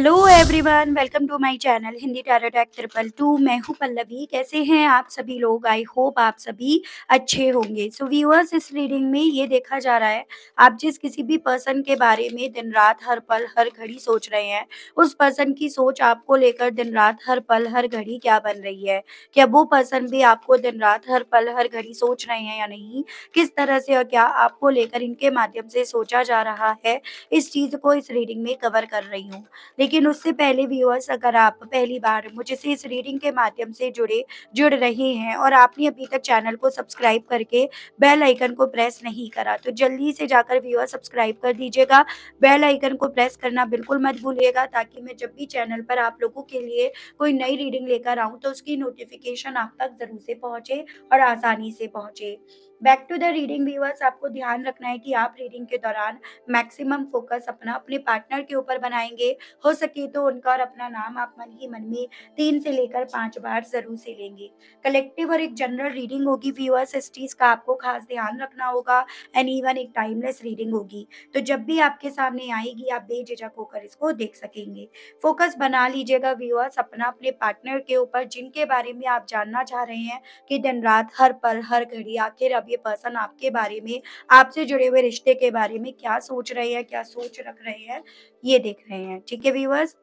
Hello everyone, welcome to my channel Hindi tarot tech 222। मैं हूँ पल्लवी। कैसे हैं आप सभी लोग? आई होप आप सभी अच्छे होंगे। सो व्यूअर्स, इस रीडिंग में ये देखा जा रहा है, आप जिस किसी भी पर्सन के बारे में दिन रात हर पल हर घड़ी सोच रहे हैं, उस पर्सन की सोच आपको लेकर दिन रात हर पल हर घड़ी क्या बन रही है? क्या वो पर्सन भी आपको दिन रात हर पल हर घड़ी सोच रहे हैं या नहीं? किस तरह से और क्या आपको लेकर इनके माध्यम से सोचा जा रहा है, इस चीज़ को इस रीडिंग में कवर कर रही हूँ। लेकिन उससे पहले व्यूअर्स, अगर आप पहली बार मुझसे इस रीडिंग के माध्यम से जुड़ रहे हैं और आपने अभी तक चैनल को सब्सक्राइब करके बेल आइकन को प्रेस नहीं करा, तो जल्दी से जाकर व्यूअर सब्सक्राइब कर दीजिएगा। बेल आइकन को प्रेस करना बिल्कुल मत भूलिएगा, ताकि मैं जब भी चैनल पर आप लोगों के लिए कोई नई रीडिंग लेकर आऊँ तो उसकी नोटिफिकेशन आप तक ज़रूर से पहुँचे और आसानी से पहुँचे। Back to the reading viewers, आपको ध्यान रखना है कि आप रीडिंग के दौरान मैक्सिमम फोकस अपना अपने पार्टनर के ऊपर बनाएंगे। हो सके तो उनका और अपना नाम आप मन ही मन में 3 से लेकर 5 बार ज़रूर से लेंगे। कलेक्टिव और एक जनरल रीडिंग होगी व्यूअर्स, इस चीज़ का आपको खास ध्यान रखना होगा। एंड इवन एक टाइमलेस रीडिंग होगी। तो जब भी आपके सामने आएगी, आप बेझिझक होकर इसको देख सकेंगे। फोकस बना लीजिएगा व्यूअर्स अपना अपने पार्टनर के ऊपर, जिनके बारे में आप जानना चाह रहे हैं कि दिन रात हर पल हर घड़ी आखिर अब ये पर्सन आपके बारे में, आपसे जुड़े हुए रिश्ते के बारे में क्या सोच रहे हैं, क्या सोच रख रहे हैं, ये देख रहे हैं। ठीक है व्यूअर्स,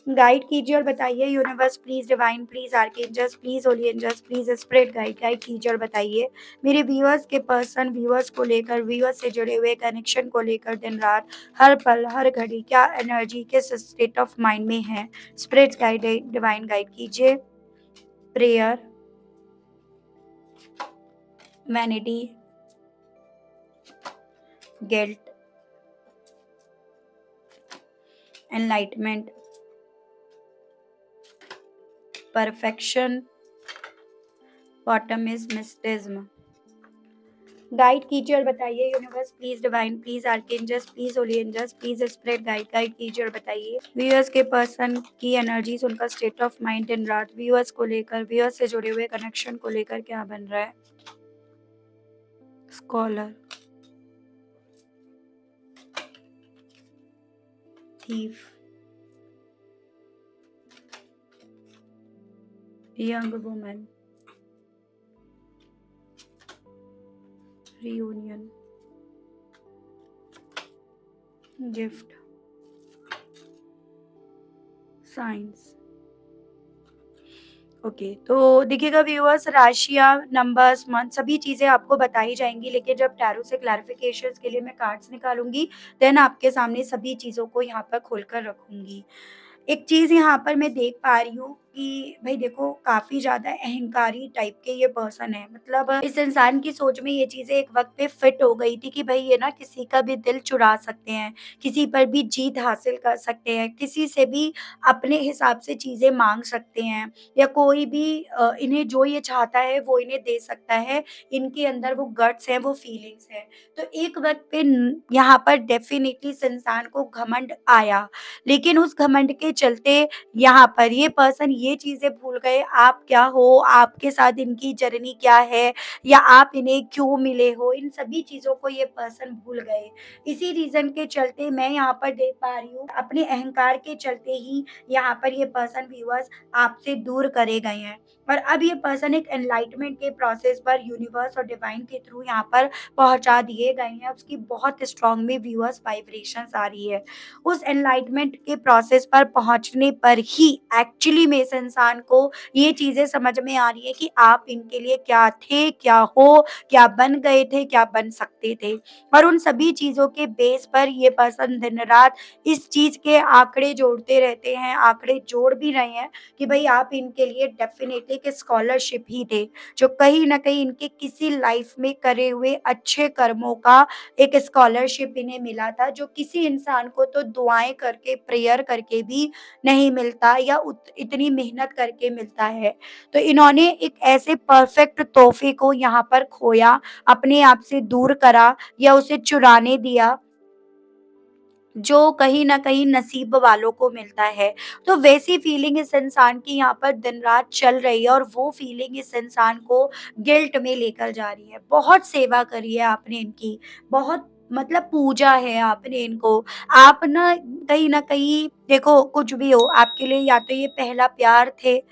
गाइड कीजिए और बताइए universe please, divine please, archangels please, holy angels please, spirit guide guide कीजिए और बताइए मेरे व्यूअर्स के पर्सन, व्यूअर्स को लेकर, व्यूअर्स से जुड़े हुए कनेक्शन को लेकर दिन रात हर पल हर घड़ी क्या एनर्जी, किस स्टेट ऑफ माइंड में है। स्पिरिट गाइड, डिवाइन गाइड कीजिए। Prayer, vanity, guilt, enlightenment, perfection, bottom is mysticism. Guide कीजिए और बताइए universe please, divine please, archangels please, holy angels please, spirit guide guide कीजिए और बताइए व्यूअर्स के पर्सन की एनर्जीज, उनका स्टेट ऑफ माइंड दिन रात व्यूअर्स को लेकर, व्यूअर्स से जुड़े हुए कनेक्शन को लेकर क्या बन रहा है। Scholar, thief, young woman, reunion, gift, science. Okay, तो देखिएगा व्यूअर्स, राशियाँ, नंबर्स, मंथ सभी चीज़ें आपको बताई जाएँगी, लेकिन जब टैरो से क्लैरिफिकेशंस के लिए मैं कार्ड्स निकालूँगी, देन आपके सामने सभी चीज़ों को यहाँ पर खोलकर रखूँगी। एक चीज़ यहाँ पर मैं देख पा रही हूँ कि भई देखो, काफ़ी ज़्यादा अहंकारी टाइप के ये पर्सन है। मतलब इस इंसान की सोच में ये चीज़ें एक वक़्त पे फिट हो गई थी कि भई ये ना किसी का भी दिल चुरा सकते हैं, किसी पर भी जीत हासिल कर सकते हैं, किसी से भी अपने हिसाब से चीज़ें माँग सकते हैं, या कोई भी इन्हें जो ये चाहता है वो इन्हें दे सकता है। इनके अंदर वो गट्स हैं, वो फीलिंग्स हैं। तो एक वक़्त पे न यहाँ पर डेफ़िनिटली इस इंसान को घमंड आया। लेकिन उस घमंड के चलते यहाँ पर ये पर्सन ये चीज़ें भूल गए, आप क्या हो, आपके साथ इनकी जर्नी क्या है, या आप इन्हें क्यों मिले हो, इन सभी चीज़ों को ये पर्सन भूल गए। इसी रीज़न के चलते मैं यहाँ पर देख पा रही हूँ, अपने अहंकार के चलते ही यहाँ पर ये पर्सन व्यूअर्स आपसे दूर करे गए हैं। और अब ये पर्सन एक एनलाइटमेंट के प्रोसेस पर यूनिवर्स और डिवाइन के थ्रू यहाँ पर पहुँचा दिए गए हैं। उसकी बहुत स्ट्रॉन्ग में व्यूअर्स वाइब्रेशंस आ रही है। उस एनलाइटमेंट के प्रोसेस पर पहुंचने पर ही एक्चुअली में इस इंसान को ये चीज़ें समझ में आ रही है कि आप इनके लिए क्या थे, क्या हो, क्या बन गए थे, क्या बन सकते थे। और उन सभी चीज़ों के बेस पर ये पर्सन दिन-रात इस चीज़ के आंकड़े जोड़ते रहते हैं, आंकड़े जोड़ भी रहे हैं कि भई आप इनके लिए डेफ़िनेटली एक स्कॉलरशिप ही थे, जो कहीं न कहीं इनके किसी लाइफ़ में करे हुए अच्छे कर्मों का एक स्कॉलरशिप इन्हें मिला था, जो किसी इंसान को तो दुआएँ करके, प्रेयर करके भी नहीं मिलता, या इतनी मेहनत करके मिलता है। तो इन्होंने एक ऐसे परफेक्ट तोहफ़े को यहाँ पर खोया, अपने आप से दूर करा या उसे चुराने दिया, जो कहीं न कहीं नसीब वालों को मिलता है। तो वैसी फीलिंग इस इंसान की यहाँ पर दिन-रात चल रही है, और वो फीलिंग इस इंसान को गिल्ट में लेकर जा रही है। बहुत सेवा करी है आपने इनकी, बहुत मतलब पूजा है आपने इनको। आप ना कहीं न कहीं देखो कुछ भी हो आपके लिए या तो ये पहला प्यार थे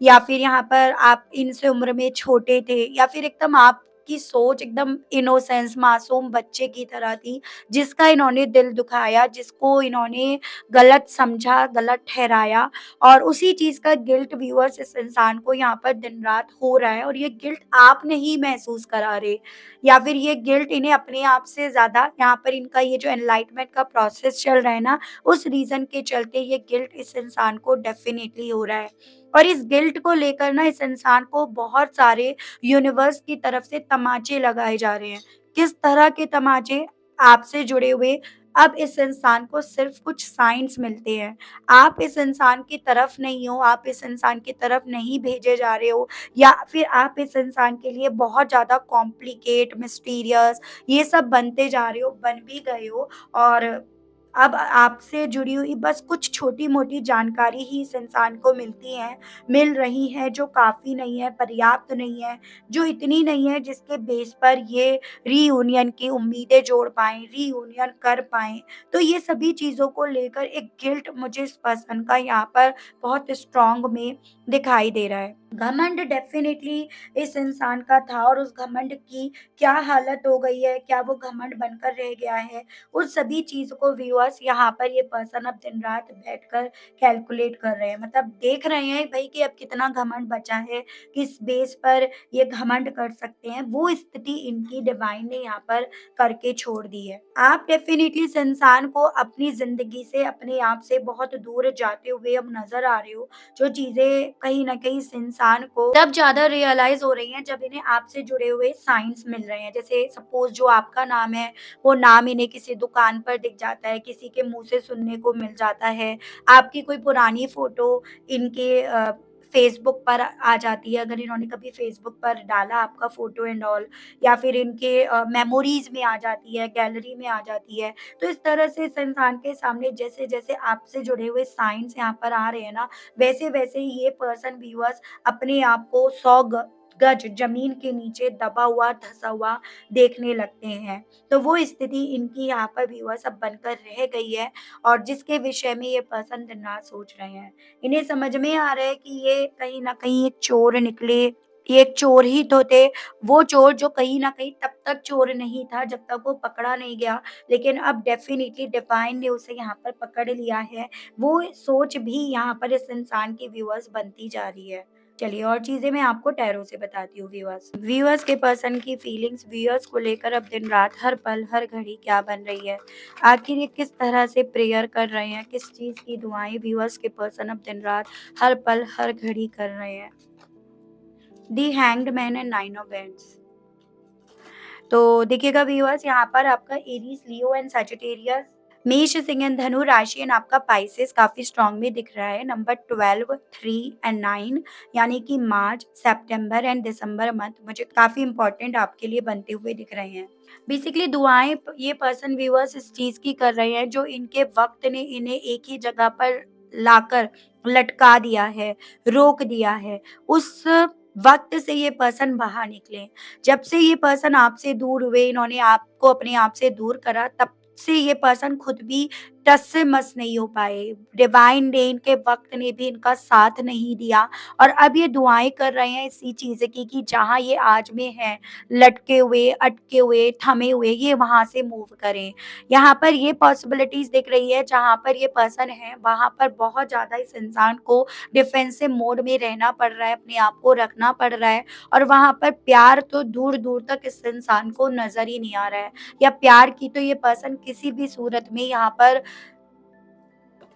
या फिर यहाँ पर आप इनसे उम्र में छोटे थे या फिर एकदम आपकी सोच एकदम इनोसेंस मासूम बच्चे की तरह थी, जिसका इन्होंने दिल दुखाया, जिसको इन्होंने गलत समझा, गलत ठहराया और उसी चीज़ का गिल्ट व्यूअर्स इस इंसान को यहाँ पर दिन-रात हो रहा है और ये गिल्ट आप नहीं महसूस करा रहे या फिर ये गिल्ट इन्हें अपने आप से ज़्यादा यहाँ पर इनका ये जो एनलाइटमेंट का प्रोसेस चल रहा है ना, उस रीज़न के चलते ये गिल्ट इस इंसान को डेफ़िनिटली हो रहा है। और इस गिल्ट को लेकर ना इस इंसान को बहुत सारे यूनिवर्स की तरफ से तमाचे लगाए जा रहे हैं। किस तरह के तमाचे? आपसे जुड़े हुए। अब इस इंसान को सिर्फ़ कुछ साइन्स मिलते हैं। आप इस इंसान की तरफ नहीं हो, आप इस इंसान की तरफ नहीं भेजे जा रहे हो या फिर आप इस इंसान के लिए बहुत ज़्यादा कॉम्प्लिकेट, मिस्टीरियस ये सब बनते जा रहे हो, बन भी गए हो और अब आपसे जुड़ी हुई बस कुछ छोटी-मोटी जानकारी ही इस इंसान को मिलती हैं, मिल रही हैं जो काफ़ी नहीं है, पर्याप्त नहीं है, जो इतनी नहीं है जिसके बेस पर ये रीयूनियन की उम्मीदें जोड़ पाएँ, रीयूनियन कर पाएँ। तो ये सभी चीज़ों को लेकर एक गिल्ट मुझे इस पर्सन का यहाँ पर बहुत स्ट्रॉन्ग में दिखाई दे रहा है। घमंड डेफ़िनिटली इस इंसान का था और उस घमंड की क्या हालत हो गई है, क्या वो घमंड बनकर रह गया है, उन सभी चीज़ को व्यूअर्स यहाँ पर ये पर्सन अब दिन-रात बैठकर कैलकुलेट कर रहे हैं। मतलब देख रहे हैं भई कि अब कितना घमंड बचा है, किस बेस पर ये घमंड कर सकते हैं, वो स्थिति इनकी डिवाइन ने यहाँ पर करके छोड़ दी है। आप डेफ़िनिटली इस इंसान को अपनी ज़िंदगी से, अपने आप से बहुत दूर जाते हुए अब नज़र आ रहे हो। जो चीज़ें कहीं न कहीं इस इंसान को तब ज़्यादा रियलाइज़ हो रही हैं जब इन्हें आपसे जुड़े हुए साइन्स मिल रहे हैं। जैसे सपोज़ जो आपका नाम है, वो नाम इन्हें किसी दुकान पर दिख जाता है, किसी के मुँह से सुनने को मिल जाता है। आपकी कोई पुरानी फ़ोटो इनके फ़ेसबुक पर आ जाती है, अगर इन्होंने कभी फ़ेसबुक पर डाला आपका फ़ोटो एंड ऑल या फिर इनके मेमोरीज़ में आ जाती है, गैलरी में आ जाती है। तो इस तरह से इस इंसान के सामने जैसे-जैसे आपसे जुड़े हुए साइन्स यहाँ पर आ रहे हैं ना, वैसे-वैसे ही ये पर्सन व्यूअर्स अपने आप को 100 गज ज़मीन के नीचे दबा हुआ, धँसा हुआ देखने लगते हैं। तो वो स्थिति इनकी यहाँ पर व्यूअर्स अब बनकर रह गई है और जिसके विषय में ये पर्सन दिन-रात सोच रहे हैं। इन्हें समझ में आ रहा है कि ये कहीं न कहीं एक चोर निकले, ये एक चोर ही तो थे। वो चोर जो कहीं न कहीं तब तक चोर नहीं था जब तक वो पकड़ा नहीं गया, लेकिन अब डेफ़िनिटली डिवाइन ने उसे यहाँ पर पकड़ लिया है। वो सोच भी यहाँ पर इस इंसान की व्यूअर्स बनती जा रही है। चलिए और चीज़ें मैं आपको टैरो से बताती हूँ व्यूअर्स। व्यूअर्स के पर्सन की फीलिंग्स व्यूअर्स को लेकर अब दिन-रात, हर पल, हर घड़ी क्या बन रही है? आखिर ये किस तरह से प्रेयर कर रहे हैं? किस चीज़ की दुआएँ व्यूअर्स के पर्सन अब दिन-रात, हर पल, हर घड़ी कर रहे हैं? The hanged man and 9 of wands. तो देखिएगा व्यूअर्स यहाँ पर आपका एरीज़, लियो एंड सजिटेरियस, मेष, सिंह एंड धनु राशि एंड आपका पाइसेस काफ़ी स्ट्रॉन्ग में दिख रहा है। नंबर 12, 3 एंड 9 यानी कि मार्च, सितंबर एंड दिसंबर मंथ मुझे काफ़ी इम्पोर्टेंट आपके लिए बनते हुए दिख रहे हैं। बेसिकली दुआएँ ये पर्सन व्यूअर्स इस चीज़ की कर रहे हैं जो इनके वक़्त ने इन्हें एक ही जगह पर लाकर लटका दिया है, रोक दिया है। उस वक़्त से ये पर्सन बाहर निकले। जब से ये पर्सन आपसे दूर हुए, इन्होंने आपको अपने आप से दूर करा, तब से ये पर्सन खुद भी टस से मस नहीं हो पाए। डिवाइन ने इनके वक़्त ने भी इनका साथ नहीं दिया और अब ये दुआएँ कर रहे हैं इसी चीज़ की कि जहाँ ये आज में हैं, लटके हुए, अटके हुए, थमे हुए, ये वहाँ से मूव करें। यहाँ पर ये पॉसिबिलिटीज़ दिख रही है, जहाँ पर ये पर्सन है, वहाँ पर बहुत ज़्यादा इस इंसान को डिफेंसिव मोड में रहना पड़ रहा है, अपने आप को रखना पड़ रहा है और वहाँ पर प्यार तो दूर-दूर तक इस इंसान को नज़र ही नहीं आ रहा है या प्यार की तो ये पर्सन किसी भी सूरत में यहाँ पर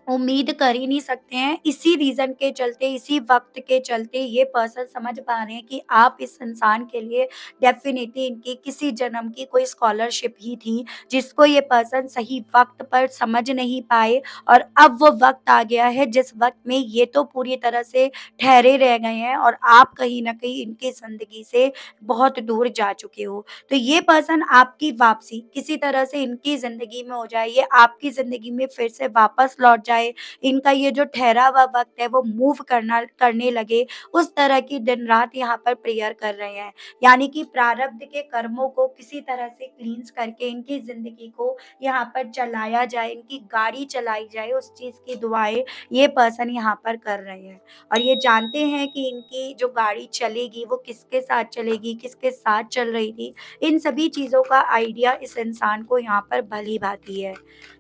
उम्मीद कर ही नहीं सकते हैं। इसी रीज़न के चलते, इसी वक़्त के चलते ये पर्सन समझ पा रहे हैं कि आप इस इंसान के लिए डेफ़िनिटली इनकी किसी जन्म की कोई स्कॉलरशिप ही थी, जिसको ये पर्सन सही वक़्त पर समझ नहीं पाए और अब वो वक़्त आ गया है जिस वक़्त में ये तो पूरी तरह से ठहरे रह गए हैं और आप कहीं न कहीं इनकी ज़िंदगी से बहुत दूर जा चुके हो। तो ये पर्सन आपकी वापसी किसी तरह से इनकी ज़िंदगी में हो जाए, ये आपकी ज़िंदगी में फिर से वापस लौट जाए जाए, इनका ये जो ठहरा हुआ वक़्त है वो मूव करने लगे, उस तरह की दिन-रात यहाँ पर प्रेयर कर रहे हैं। यानी कि प्रारब्ध के कर्मों को किसी तरह से क्लींस करके इनकी ज़िंदगी को यहाँ पर चलाया जाए, इनकी गाड़ी चलाई जाए, उस चीज़ की दुआएँ ये पर्सन यहाँ पर कर रहे हैं। और ये जानते हैं कि इनकी जो गाड़ी चलेगी वो किसके साथ चलेगी, किसके साथ चल रही थी, इन सभी चीज़ों का आइडिया इस इंसान को यहाँ पर भली-भाँति है।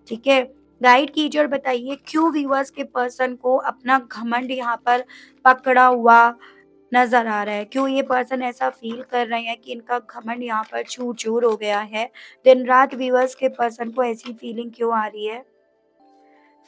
ठीक है? गाइड कीजिए और बताइए क्यों व्यूअर्स के पर्सन को अपना घमंड यहाँ पर पकड़ा हुआ नज़र आ रहा है? क्यों ये पर्सन ऐसा फ़ील कर रहे हैं कि इनका घमंड यहाँ पर चूर-चूर हो गया है? दिन-रात व्यूअर्स के पर्सन को ऐसी फीलिंग क्यों आ रही है?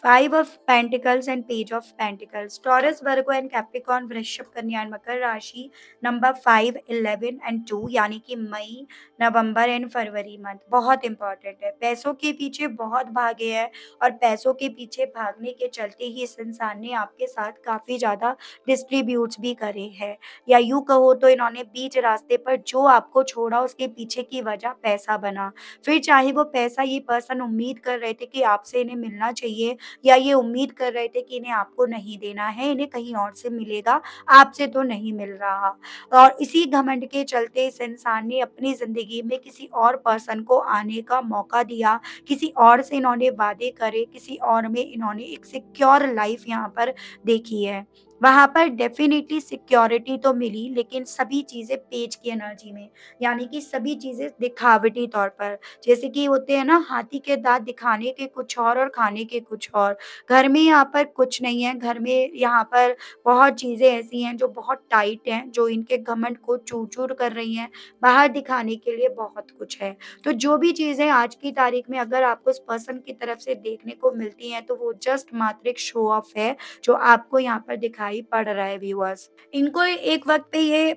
Five of pentacles and page of pentacles, Taurus Virgo and Capricorn, वृषभ कन्या एंड मकर राशि, नंबर 5, 11 एंड 2, यानी कि मई, नवंबर एंड फरवरी मंथ बहुत इंपॉर्टेंट है। पैसों के पीछे बहुत भागे हैं और पैसों के पीछे भागने के चलते ही इस इंसान ने आपके साथ काफ़ी ज़्यादा डिस्ट्रीब्यूट्स भी करे हैं, या यूँ कहो तो इन्होंने बीच रास्ते पर जो आपको छोड़ा उसके पीछे की वजह पैसा बना। फिर चाहे वो पैसा ये पर्सन उम्मीद कर रहे थे कि आपसे इन्हें मिलना चाहिए, या ये उम्मीद कर रहे थे कि इन्हें आपको नहीं देना है, इन्हें कहीं और से मिलेगा, आपसे तो नहीं मिल रहा। और इसी घमंड के चलते इस इंसान ने अपनी ज़िंदगी में किसी और पर्सन को आने का मौका दिया, किसी और से इन्होंने वादे करे, किसी और में इन्होंने एक सिक्योर लाइफ़ यहाँ पर देखी है। वहाँ पर डेफ़िनिटली सिक्योरिटी तो मिली, लेकिन सभी चीज़ें पेच की एनर्जी में, यानी कि सभी चीज़ें दिखावटी तौर पर। जैसे कि होते हैं ना, हाथी के दाँत दिखाने के कुछ और खाने के कुछ और। घर में यहाँ पर कुछ नहीं है, घर में यहाँ पर बहुत चीज़ें ऐसी हैं जो बहुत टाइट हैं, जो इनके घमंड को चूर-चूर कर रही हैं, बाहर दिखाने के लिए बहुत कुछ है। तो जो भी चीज़ें आज की तारीख में अगर आपको उस पर्सन की तरफ से देखने को मिलती हैं, तो वो जस्ट मात्र एक शो ऑफ है, जो आपको यहाँ पर दिखाई पड़ रहा है व्यूअर्स। इनको एक वक़्त पे ये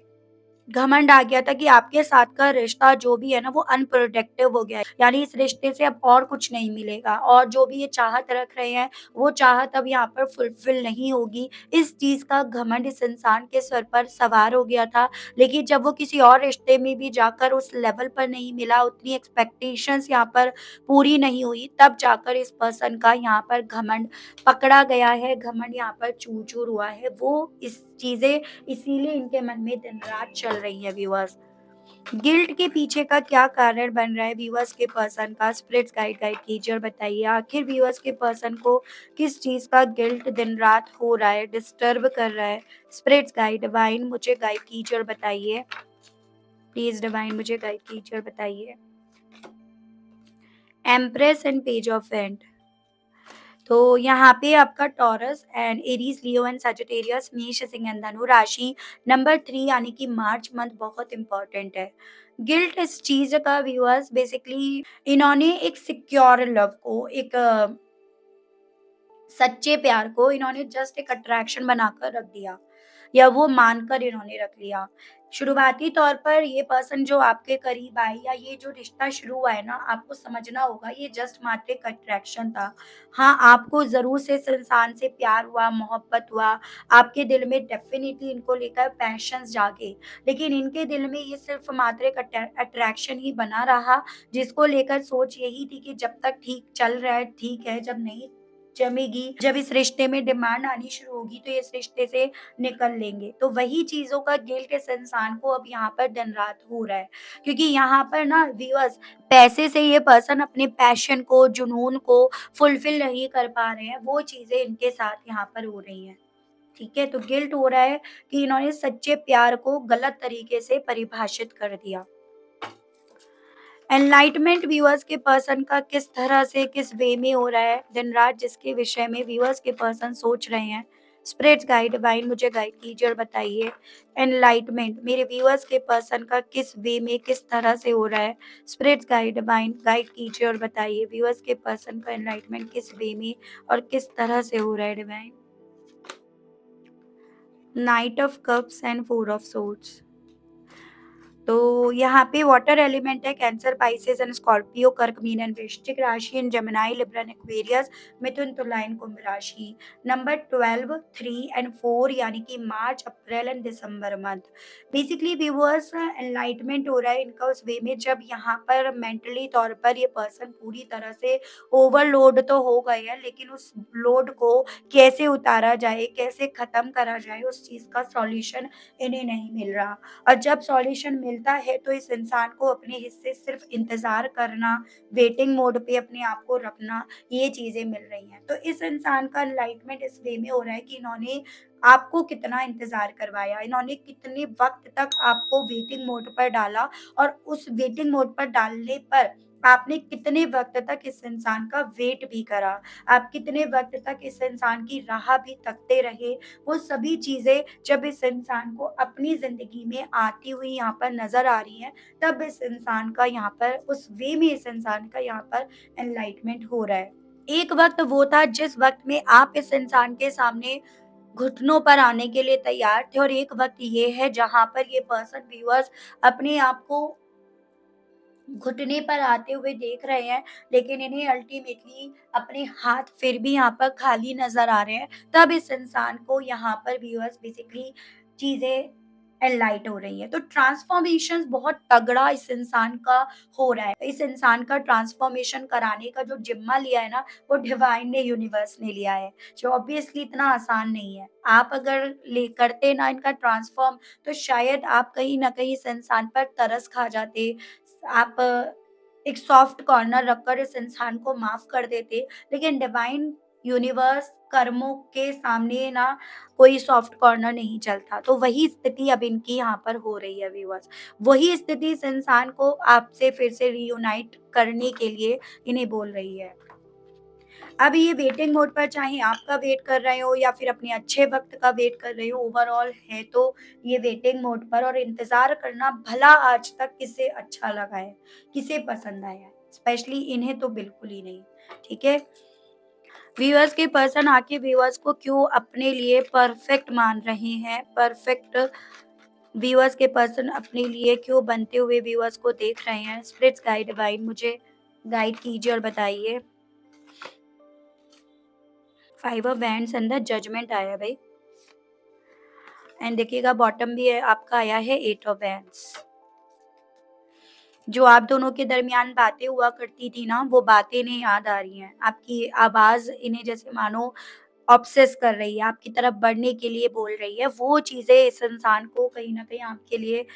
घमंड आ गया था कि आपके साथ का रिश्ता जो भी है ना वो अनप्रोडक्टिव हो गया है। यानी इस रिश्ते से अब और कुछ नहीं मिलेगा, और जो भी ये चाहत रख रहे हैं, वो चाहत अब यहाँ पर फुलफिल नहीं होगी। इस चीज़ का घमंड इस इंसान के सर पर सवार हो गया था। लेकिन जब वो किसी और रिश्ते में भी जाकर उस लेवल पर नहीं मिला, उतनी एक्सपेक्टेशंस यहाँ पर पूरी नहीं हुई, तब जाकर इस पर्सन का यहाँ पर घमंड पकड़ा गया है, घमंड यहाँ पर चूर-चूर हुआ है। वो इस चीज़ें इसीलिए इनके मन में दिन-रात चल रही है व्यूअर्स। गिल्ट के पीछे का क्या कारण बन रहा है व्यूअर्स के पर्सन का? स्पिरिट्स गाइड गाइड कीजिए और बताइए आखिर व्यूअर्स के पर्सन को किस चीज़ का गिल्ट दिन-रात हो रहा है, डिस्टर्ब कर रहा है? स्पिरिट्स गाइड डिवाइन मुझे गाइड कीजिए और बताइए। प्लीज़ डिवाइन मुझे गाइड कीजिए और बताइए। Empress and page of and, तो यहाँ पे आपका taurus and Aries, Leo and Sagittarius, मेष, सिंह एंड धनु राशि, नंबर 3, यानी कि मार्च मंथ बहुत इंपॉर्टेंट है। गिल्ट इस चीज़ का व्यूअर्स बेसिकली इन्होंने एक सिक्योर लव को, एक सच्चे प्यार को इन्होंने जस्ट एक अट्रैक्शन बनाकर रख दिया, या वो मानकर इन्होंने रख लिया। शुरुआती तौर पर ये पर्सन जो आपके करीब आए, या ये जो रिश्ता शुरू हुआ है ना, आपको समझना होगा ये जस्ट मात्र एक अट्रैक्शन था। हाँ, आपको ज़रूर से इस इंसान से प्यार हुआ, मोहब्बत हुआ, आपके दिल में डेफ़िनिटली इनको लेकर पैशन्स जागे, लेकिन इनके दिल में ये सिर्फ़ मात्र एक अट्रैक्शन ही बना रहा, जिसको लेकर सोच यही थी कि जब तक ठीक चल रहा है ठीक है, जब नहीं जमेगी, जब इस रिश्ते में डिमांड आनी शुरू होगी तो ये इस रिश्ते से निकल लेंगे। तो वही चीज़ों का गिल्ट इस इंसान को अब यहाँ पर दिन-रात हो रहा है। क्योंकि यहाँ पर ना व्यूअर्स, पैसे से ये पर्सन अपने पैशन को, जुनून को फुलफ़िल नहीं कर पा रहे हैं, वो चीज़ें इनके साथ यहाँ पर हो रही हैं। ठीक है? तो गिल्ट हो रहा है कि इन्होंने सच्चे प्यार को गलत तरीके से परिभाषित कर दिया। एनलाइटमेंट व्यूअर्स के पर्सन का किस तरह से, किस वे में हो रहा है दिन-रात, जिसके विषय में व्यूअर्स के पर्सन सोच रहे हैं। स्पिरिट्स गाइड डिवाइन मुझे गाइड कीजिए और बताइए। एनलाइटमेंट मेरे व्यूअर्स के पर्सन का किस वे में, किस तरह से हो रहा है। स्पिरिट्स गाइड डिवाइन गाइड कीजिए और बताइए व्यूअर्स के पर्सन का एनलाइटमेंट किस वे में और किस तरह से हो रहा है divine. Knight of cups and 4 of swords, तो यहाँ पे वाटर एलिमेंट है कैंसर, पाइसेस एंड स्कॉर्पियो, कर्क, मीन एंड वृश्चिक राशि and gemini, libra and aquarius, मिथुन, तुला एंड कुंभ राशि। नंबर 12, 3 एंड 4 यानी कि March, April and December month. Basically viewers enlightenment हो रहा है इनका उस वे में जब यहाँ पर मेंटली तौर पर ये पर्सन पूरी तरह से ओवरलोड तो हो गए हैं, लेकिन उस लोड को कैसे उतारा जाए, कैसे खत्म करा जाए, उस चीज़ का सॉल्यूशन इन्हें नहीं मिल रहा। और जब सॉल्यूशन मिलता है तो इस इंसान को अपने हिस्से सिर्फ इंतज़ार करना, वेटिंग मोड पे अपने आप को रखना, ये चीज़ें मिल रही हैं। तो इस इंसान का एनलाइटमेंट इस वे में हो रहा है कि इन्होंने आपको कितना इंतज़ार करवाया, इन्होंने कितने वक़्त तक आपको वेटिंग मोड पर डाला और उस वेटिंग मोड पर डालने पर आपने कितने वक़्त तक इस इंसान का वेट भी करा, आप कितने वक़्त तक इस इंसान की राह भी तकते रहे, वो सभी चीज़ें जब इस इंसान को अपनी ज़िंदगी में आती हुई यहाँ पर नज़र आ रही हैं, तब इस इंसान का यहाँ पर उस वे में इस इंसान का यहाँ पर एनलाइटमेंट हो रहा है। एक वक़्त वो था जिस वक़्त में आप इस इंसान के सामने घुटनों पर आने के लिए तैयार थे और एक वक़्त ये है जहाँ पर ये पर्सन व्यूअर्स अपने आप को घुटने पर आते हुए देख रहे हैं, लेकिन इन्हें अल्टीमेटली अपने हाथ फिर भी यहाँ पर खाली नज़र आ रहे हैं। तब इस इंसान को यहाँ पर व्यूअर्स बेसिकली चीज़ें एनलाइट हो रही हैं। तो ट्रांसफ़ॉर्मेशंस बहुत तगड़ा इस इंसान का हो रहा है। इस इंसान का ट्रांसफ़ॉर्मेशन कराने का जो ज़िम्मा लिया है ना, वो डिवाइन ने, यूनिवर्स ने लिया है, जो ऑब्वियसली इतना आसान नहीं है। आप अगर ले करते ना इनका ट्रांसफ़ॉर्म, तो शायद आप कहीं न कहीं इस इंसान पर तरस खा जाते, आप एक सॉफ्ट कॉर्नर रखकर इस इंसान को माफ़ कर देते, लेकिन डिवाइन यूनिवर्स कर्मों के सामने ना कोई सॉफ्ट कॉर्नर नहीं चलता। तो वही स्थिति अब इनकी यहाँ पर हो रही है व्यूअर्स। वही स्थिति इस इंसान को आपसे फिर से रियूनाइट करने के लिए इन्हें बोल रही है। अब ये वेटिंग मोड पर चाहे आपका वेट कर रहे हो या फिर अपने अच्छे वक़्त का वेट कर रहे हो, ओवरऑल है तो ये वेटिंग मोड पर और इंतज़ार करना भला आज तक किसे अच्छा लगा है, किसे पसंद आया है? स्पेशली इन्हें तो बिल्कुल ही नहीं, ठीक है? व्यूअर्स के पर्सन आके व्यूअर्स को क्यों अपने लिए परफेक्ट मान रहे हैं, परफेक्ट व्यूअर्स के पर्सन अपने लिए क्यों बनते हुए व्यूअर्स को देख रहे हैं? स्पिरिट्स गाइड डिवाइन मुझे गाइड कीजिए और बताइए। 5 ऑफ वैंड्स अंदर जजमेंट आया है भई। एंड देखिएगा बॉटम भी है आपका आया है 8 ऑफ वैंड्स। जो आप दोनों के दरमियान बातें हुआ करती थी ना, वो बातें इन्हें याद आ रही हैं। आपकी आवाज़ इन्हें जैसे मानो ऑब्सेस कर रही है, आपकी तरफ बढ़ने के लिए बोल रही है। वो चीज़ें इस इंसान को कहीं न कहीं आपके लिए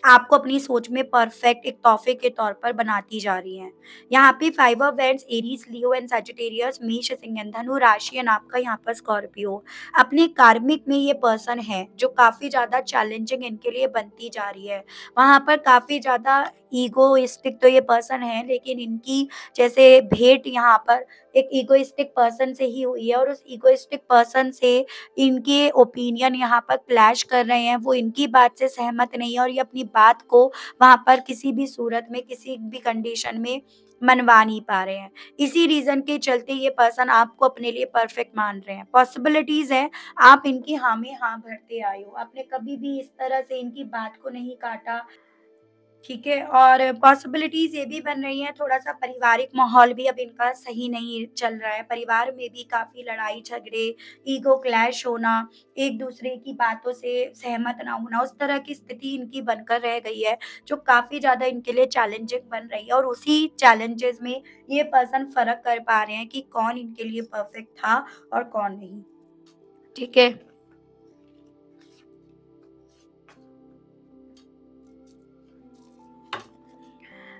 आपको अपनी सोच में परफेक्ट एक तोहफ़े के तौर पर बनाती जा रही हैं। यहाँ पे 5 of wands Aries, Leo and Sagittarius, मेष, सिंह एंड धनु राशि एंड आपका यहाँ पर स्कॉर्पियो। अपने कार्मिक में ये पर्सन है जो काफ़ी ज़्यादा चैलेंजिंग इनके लिए बनती जा रही है। वहाँ पर काफ़ी ज़्यादा ईगोइस्टिक तो ये पर्सन है, लेकिन इनकी जैसे भेंट यहाँ पर एक ईगोइस्टिक पर्सन से ही हुई है और उस ईगोइस्टिक पर्सन से इनके ओपिनियन यहाँ पर क्लैश कर रहे हैं, वो इनकी बात से सहमत नहीं है और ये अपनी बात को वहाँ पर किसी भी सूरत में, किसी भी कंडीशन में मनवा नहीं पा रहे हैं। इसी रीज़न के चलते ये पर्सन आपको अपने लिए परफेक्ट मान रहे हैं। पॉसिबिलिटीज़ हैं, आप इनकी हाँ में हाँ भरते आए हो। आपने कभी भी इस तरह से इनकी बात को नहीं काटा, ठीक है? और पॉसिबिलिटीज़ ये भी बन रही हैं, थोड़ा-सा पारिवारिक माहौल भी अब इनका सही नहीं चल रहा है। परिवार में भी काफ़ी लड़ाई-झगड़े, ईगो क्लैश होना, एक-दूसरे की बातों से सहमत ना होना, उस तरह की स्थिति इनकी बनकर रह गई है, जो काफ़ी ज़्यादा इनके लिए चैलेंजिंग बन रही है और उसी चैलेंजेज़ में ये पर्सन फ़र्क कर पा रहे हैं कि कौन इनके लिए परफेक्ट था और कौन नहीं। ठीक है?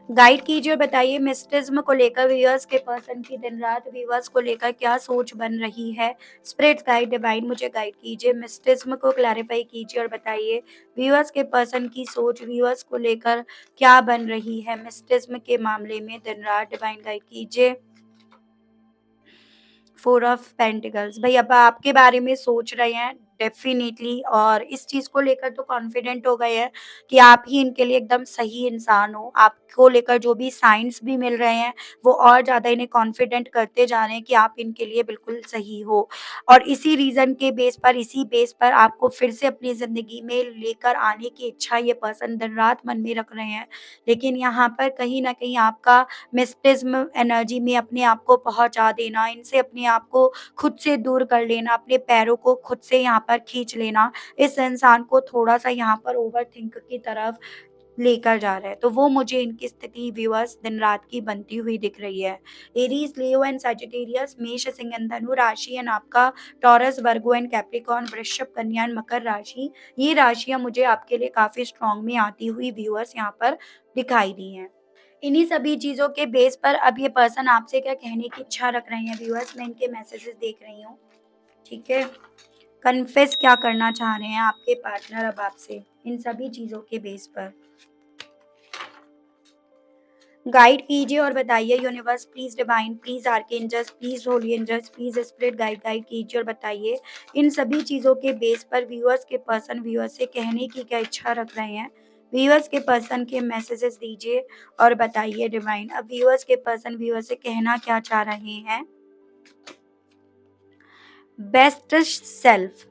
गाइड कीजिए और बताइए मिस्टिज़्म को लेकर व्यूअर्स के पर्सन की दिन-रात व्यूअर्स को लेकर क्या सोच बन रही है? स्पिरिट्स गाइड डिवाइन मुझे गाइड कीजिए, मिस्टिज़्म को क्लैरिफ़ाई कीजिए और बताइए व्यूअर्स के पर्सन की सोच व्यूअर्स को लेकर क्या बन रही है? मिस्टिज़्म के मामले में दिन-रात डिवाइन गाइड कीजिए। 4 ऑफ पेंटिकल्स भई अब आपके बारे में सोच रहे हैं, डेफ़िनिटली, और इस चीज़ को लेकर तो कॉन्फिडेंट हो गए हैं कि आप ही इनके लिए एकदम सही इंसान हो। आपको लेकर जो भी साइन्स भी मिल रहे हैं, वो और ज़्यादा इन्हें कॉन्फिडेंट करते जा रहे हैं कि आप इनके लिए बिल्कुल सही हो। और इसी रीज़न के बेस पर, इसी बेस पर आपको फिर से अपनी ज़िंदगी में लेकर आने की इच्छा ये पर्सन दिन-रात मन में रख रहे हैं। लेकिन यहाँ पर कहीं न कहीं आपका मिस्टिज़्म एनर्जी में अपने आप को पहुँचा देना, इनसे अपने आप को खुद से दूर कर लेना, अपने पैरों को खुद से यहाँ पर खींच लेना, इस इंसान को थोड़ा-सा यहाँ पर ओवरथिंक की तरफ लेकर जा रहा है। तो वो मुझे इनकी स्थिति व्यूअर्स दिन-रात की बनती हुई दिख रही है। एरीज़, लियो एंड सजिटेरियस, मेष, सिंह एंड धनु राशि एंड आपका टॉरस, वर्गो एंड कैप्रिकॉर्न, वृषभ, कन्या एंड मकर राशि। ये राशियाँ मुझे आपके लिए काफ़ी स्ट्रॉन्ग में आती हुई व्यूअर्स यहाँ पर दिखाई दी हैं। इन्हीं सभी चीज़ों के बेस पर अब ये पर्सन आपसे क्या कहने की इच्छा रख रहे हैं व्यूअर्स, मैं इनके मैसेजेस देख रही हूँ, ठीक है? कन्फेस क्या करना चाह रहे हैं आपके पार्टनर अब आपसे, इन सभी चीज़ों के बेस पर। गाइड कीजिए और बताइए universe, please divine, please archangels, please holy angels, please spirit guide, guide कीजिए और बताइए इन सभी चीज़ों के बेस पर व्यूअर्स के पर्सन व्यूअर्स से कहने की क्या इच्छा रख रहे हैं। व्यूअर्स के पर्सन के मैसेजेस दीजिए और बताइए डिवाइन, अब व्यूअर्स के पर्सन व्यूअर्स से कहना क्या चाह रहे हैं। बेस्ट सेल्फ,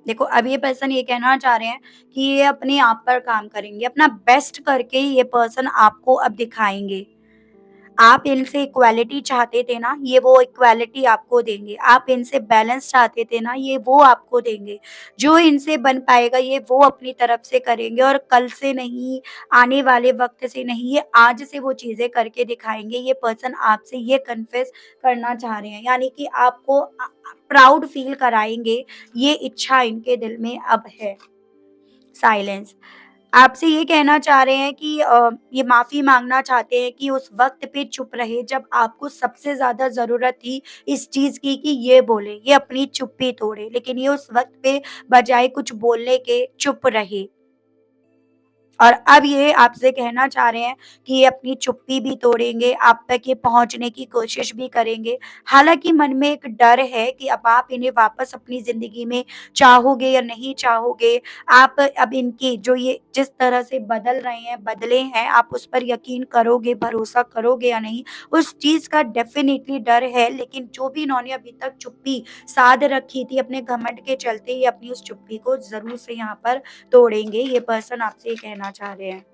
देखो अब ये पर्सन ये कहना चाह रहे हैं कि ये अपने आप पर काम करेंगे, अपना बेस्ट करके ये पर्सन आपको अब दिखाएँगे। आप इनसे इक्वालिटी चाहते थे ना, ये वो इक्वालिटी आपको देंगे। आप इनसे बैलेंस चाहते थे ना, ये वो आपको देंगे। जो इनसे बन पाएगा ये वो अपनी तरफ से करेंगे, और कल से नहीं, आने वाले वक़्त से नहीं, ये आज से वो चीज़ें करके दिखाएँगे। ये पर्सन आपसे ये कन्फेस करना चाह रहे हैं, यानी कि आपको प्राउड फ़ील कराएँगे, ये इच्छा इनके दिल में अब है। साइलेंस, आपसे ये कहना चाह रहे हैं कि ये माफ़ी माँगना चाहते हैं कि उस वक़्त पे चुप रहे जब आपको सबसे ज़्यादा ज़रूरत थी इस चीज़ की कि ये बोले, ये अपनी चुप्पी तोड़े, लेकिन ये उस वक़्त पे बजाए कुछ बोलने के चुप रहे। और अब ये आपसे कहना चाह रहे हैं कि ये अपनी चुप्पी भी तोड़ेंगे, आप तक ये पहुँचने की कोशिश भी करेंगे। हालाँकि मन में एक डर है कि अब आप इन्हें वापस अपनी ज़िंदगी में चाहोगे या नहीं चाहोगे। आप अब इनकी जो ये जिस तरह से बदल रहे हैं, बदले हैं, आप उस पर यकीन करोगे, भरोसा करोगे या नहीं, उस चीज़ का डेफ़िनिटली डर है। लेकिन जो भी इन्होंने अभी तक चुप्पी साध रखी थी अपने घमंड के चलते, ये अपनी उस चुप्पी को ज़रूर से यहाँ पर तोड़ेंगे, ये पर्सन आपसे ये कहना चाह रहे हैं।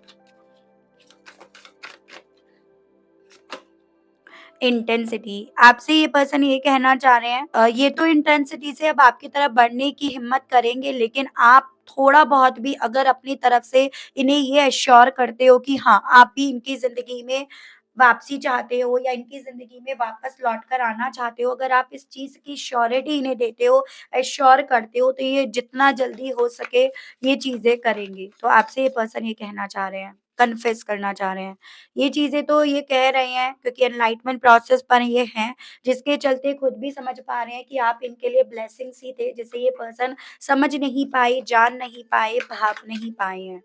इंटेंसिटी, आपसे ये पर्सन ये कहना चाह रहे हैं, ये तो इंटेंसिटी से अब आपकी तरफ बढ़ने की हिम्मत करेंगे, लेकिन आप थोड़ा-बहुत भी अगर अपनी तरफ से इन्हें ये एश्योर करते हो कि हाँ, आप भी इनकी ज़िंदगी में वापसी चाहते हो या इनकी ज़िंदगी में वापस लौट कर आना चाहते हो, अगर आप इस चीज़ की श्योरिटी इन्हें देते हो, एश्योर करते हो, तो ये जितना जल्दी हो सके ये चीज़ें करेंगे। तो आपसे ये पर्सन ये कहना चाह रहे हैं, कन्फेस करना चाह रहे हैं। ये चीज़ें तो ये कह रहे हैं क्योंकि एनलाइटमेंट प्रोसेस पर ये हैं, जिसके चलते खुद भी समझ पा रहे हैं कि आप इनके लिए ब्लेसिंग्स ही थे, जिसे ये पर्सन समझ नहीं पाए, जान नहीं पाए, भाप नहीं पाए हैं।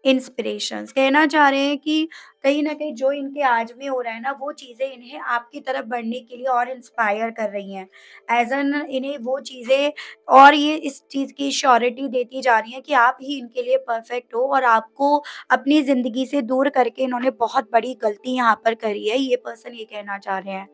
इंस्पिरेशंस, कहना चाह रहे हैं कि कहीं न कहीं जो इनके आज में हो रहा है ना, वो चीज़ें इन्हें आपकी तरफ बढ़ने के लिए और इंस्पायर कर रही हैं। एज़ एन इन्हें वो चीज़ें और ये इस चीज़ की श्योरिटी देती जा रही हैं कि आप ही इनके लिए परफेक्ट हो, और आपको अपनी ज़िंदगी से दूर करके इन्होंने बहुत बड़ी गलती यहाँ पर करी है, ये पर्सन ये कहना चाह रहे हैं।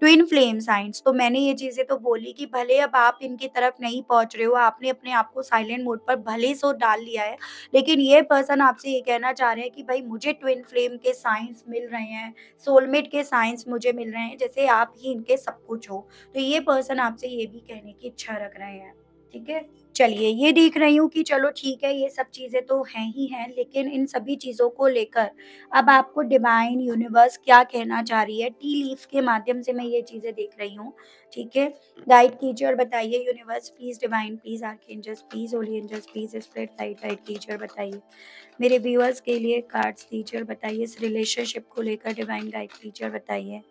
ट्विन फ्लेम साइन्स, तो मैंने ये चीज़ें तो बोली कि भले अब आप इनकी तरफ नहीं पहुँच रहे हो, आपने अपने आप को साइलेंट मोड पर भले सो डाल लिया है, लेकिन ये पर्सन आपसे ये कहना चाह रहे हैं कि भई मुझे ट्विन फ्लेम के साइन्स मिल रहे हैं, सोलमेट के साइन्स मुझे मिल रहे हैं, जैसे आप ही इनके सब कुछ हो। तो ये पर्सन आपसे ये भी कहने की इच्छा रख रहे हैं, ठीक है? चलिए, ये देख रही हूँ कि चलो ठीक है, ये सब चीज़ें तो हैं ही हैं, लेकिन इन सभी चीज़ों को लेकर अब आपको डिवाइन यूनिवर्स क्या कहना चाह रही है, टी लीव्स के माध्यम से मैं ये चीज़ें देख रही हूँ, ठीक है? गाइड कीजिए और बताइए universe, please divine, please archangels, please holy angels, please spirit guide, guide कीजिए और बताइए। मेरे व्यूअर्स के लिए कार्ड्स दीजिए और बताइए इस रिलेशनशिप को लेकर डिवाइन गाइड कीजिए और बताइए।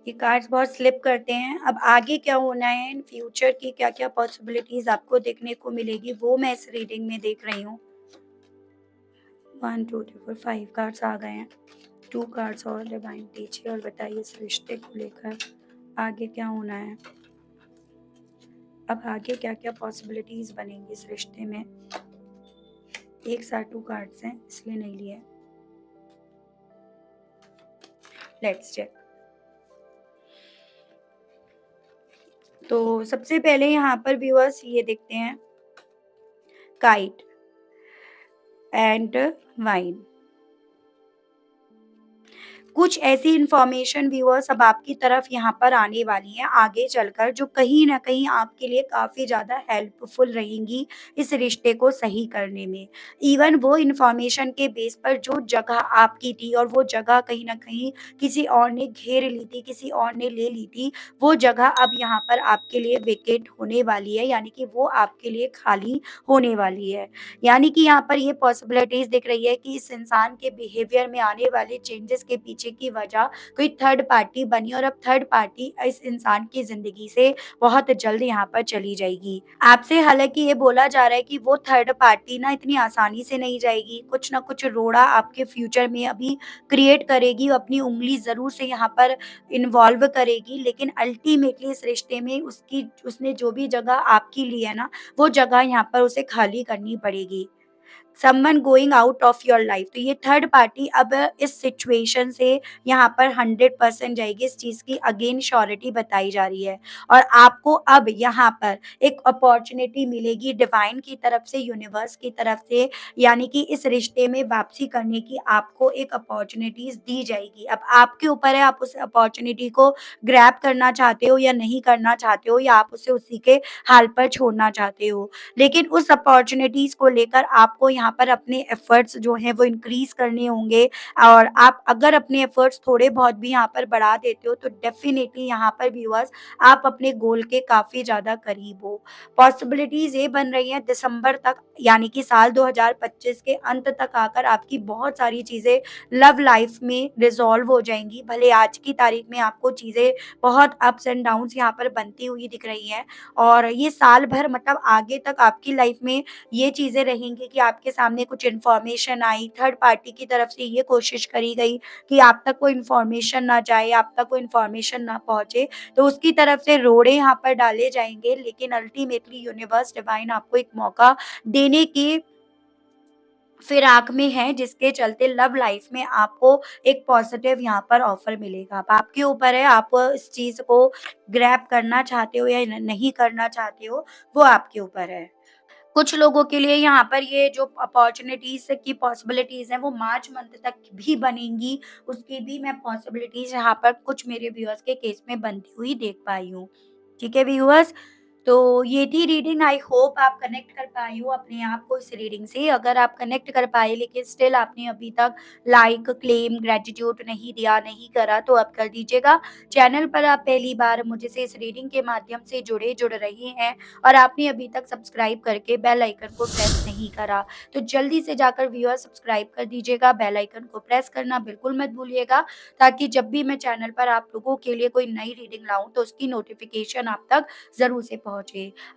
ये कार्ड्स बहुत स्लिप करते हैं। अब आगे क्या होना है, इन फ्यूचर की क्या-क्या पॉसिबिलिटीज़ आपको देखने को मिलेगी, वो मैं इस रीडिंग में देख रही हूँ। 1, 2, 3, 4, 5 कार्ड्स आ गए हैं। 2 कार्ड्स और डिवाइन दीजिए और बताइए इस रिश्ते को लेकर आगे क्या होना है? अब आगे क्या-क्या पॉसिबिलिटीज़ बनेंगी इस रिश्ते में? एक साथ 2 कार्ड्स हैं, इसलिए नहीं लिए। Let's check. तो सबसे पहले यहाँ पर व्यूअर्स ये देखते हैं, काइट एंड वाइन। कुछ ऐसी इन्फॉर्मेशन व्यूअर्स अब आपकी तरफ यहाँ पर आने वाली है आगे चलकर, जो कहीं न कहीं आपके लिए काफ़ी ज़्यादा हेल्पफुल रहेंगी इस रिश्ते को सही करने में। इवन वो इन्फॉर्मेशन के बेस पर जो जगह आपकी थी और वो जगह कहीं न कहीं किसी और ने घेर ली थी, किसी और ने ले ली थी, वो जगह अब यहाँ पर आपके लिए वेकेंट होने वाली है, यानी कि वो आपके लिए खाली होने वाली है। यानी कि यहाँ पर ये पॉसिबिलिटीज़ दिख रही है कि इस इंसान के बिहेवियर में आने वाले चेंजेस के पीछे की वजह कोई थर्ड पार्टी बनी, और अब थर्ड पार्टी इस इंसान की ज़िंदगी से बहुत जल्द यहाँ पर चली जाएगी। आपसे हालाँकि ये बोला जा रहा है कि वो थर्ड पार्टी ना इतनी आसानी से नहीं जाएगी, कुछ ना कुछ रोड़ा आपके फ्यूचर में अभी क्रिएट करेगी, अपनी उँगली ज़रूर से यहाँ पर इन्वॉल्व करेगी, लेकिन अल्टीमेटली इस रिश्ते में उसने जो भी जगह आपकी ली है ना, वो जगह यहाँ पर उसे खाली करनी पड़ेगी। Someone going out of your life, तो ये थर्ड पार्टी अब इस सिचुएशन से यहाँ पर 100% जाएगी, इस चीज़ की अगेन श्योरिटी बताई जा रही है। और आपको अब यहाँ पर एक अपॉर्चुनिटी मिलेगी डिवाइन की तरफ से, यूनिवर्स की तरफ से, यानी कि इस रिश्ते में वापसी करने की आपको एक अपॉर्चुनिटीज़ दी जाएगी। अब आपके ऊपर है, आप उस अपॉर्चुनिटी को ग्रैब करना चाहते हो या नहीं करना चाहते हो, या आप उसे उसी के हाल पर छोड़ना चाहते हो। लेकिन उस अपॉर्च्युनिटीज़ को लेकर आपको यहाँ पर अपने एफर्ट्स जो हैं वो इंक्रीज़ करने होंगे, और आप अगर अपने एफर्ट्स थोड़े बहुत भी यहाँ पर बढ़ा देते हो, तो डेफ़िनेटली यहाँ पर व्यूअर्स आप अपने गोल के काफ़ी ज़्यादा करीब हो। पॉसिबिलिटीज़ ये बन रही हैं दिसंबर तक, यानी कि साल 2025 के अंत तक आकर आपकी बहुत सारी चीज़ें लव लाइफ़ में रिज़ॉल्व हो जाएँगी। भले आज की तारीख में आपको चीज़ें बहुत अप्स एंड डाउन्स यहाँ पर बनती हुई दिख रही हैं, और ये साल भर मतलब आगे तक आपकी लाइफ में ये चीज़ें रहेंगी कि आपके सामने कुछ इन्फॉर्मेशन आई, थर्ड पार्टी की तरफ से ये कोशिश करी गई कि आप तक कोई इन्फॉर्मेशन ना जाए, आप तक कोई इन्फॉर्मेशन ना पहुँचे, तो उसकी तरफ से रोड़े यहाँ पर डाले जाएँगे, लेकिन अल्टीमेटली यूनिवर्स डिवाइन आपको एक मौका देने की फिराक में है, जिसके चलते लव लाइफ में आपको एक पॉजिटिव यहाँ पर ऑफर मिलेगा। अब आपके ऊपर है, आप इस चीज़ को ग्रैब करना चाहते हो या नहीं करना चाहते हो, वो आपके ऊपर है। कुछ लोगों के लिए यहाँ पर ये जो अपॉर्च्युनिटीज़ की पॉसिबिलिटीज़ हैं, वो मार्च मंथ तक भी बनेंगी, उसकी भी मैं पॉसिबिलिटीज़ यहाँ पर कुछ मेरे व्यूअर्स के केस में बनती हुई देख पाई हूँ। ठीक है व्यूअर्स? तो ये थी रीडिंग, आई होप आप कनेक्ट कर पाए हो अपने आप को इस रीडिंग से। अगर आप कनेक्ट कर पाए लेकिन स्टिल आपने अभी तक लाइक, क्लेम, ग्रैटिट्यूड नहीं दिया, नहीं करा, तो अब कर दीजिएगा। चैनल पर आप पहली बार मुझसे इस रीडिंग के माध्यम से जुड़ रहे हैं और आपने अभी तक सब्सक्राइब करके बेल आइकन को प्रेस नहीं करा, तो जल्दी से जाकर व्यूअर सब्सक्राइब कर दीजिएगा। बेल आइकन को प्रेस करना बिल्कुल मत भूलिएगा, ताकि जब भी मैं चैनल पर आप लोगों के लिए कोई नई रीडिंग लाऊँ तो उसकी नोटिफ़िकेशन आप तक ज़रूर से पहुँचे।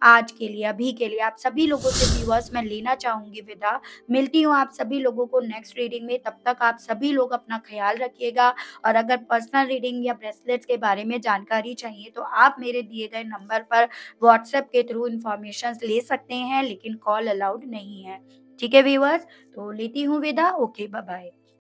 आज के लिए, अभी के लिए आप सभी लोगों से व्यूअर्स मैं लेना चाहूँगी विदा। मिलती हूँ आप सभी लोगों को नेक्स्ट रीडिंग में, तब तक आप सभी लोग अपना ख़्याल रखिएगा, और अगर पर्सनल रीडिंग या ब्रेसलेट्स के बारे में जानकारी चाहिए तो आप मेरे दिए गए नंबर पर व्हाट्सएप के थ्रू इन्फॉर्मेशंस ले सकते हैं, लेकिन कॉल अलाउड नहीं है। ठीक है व्यूअर्स? तो लेती हूँ विदा। Okay, bye-bye.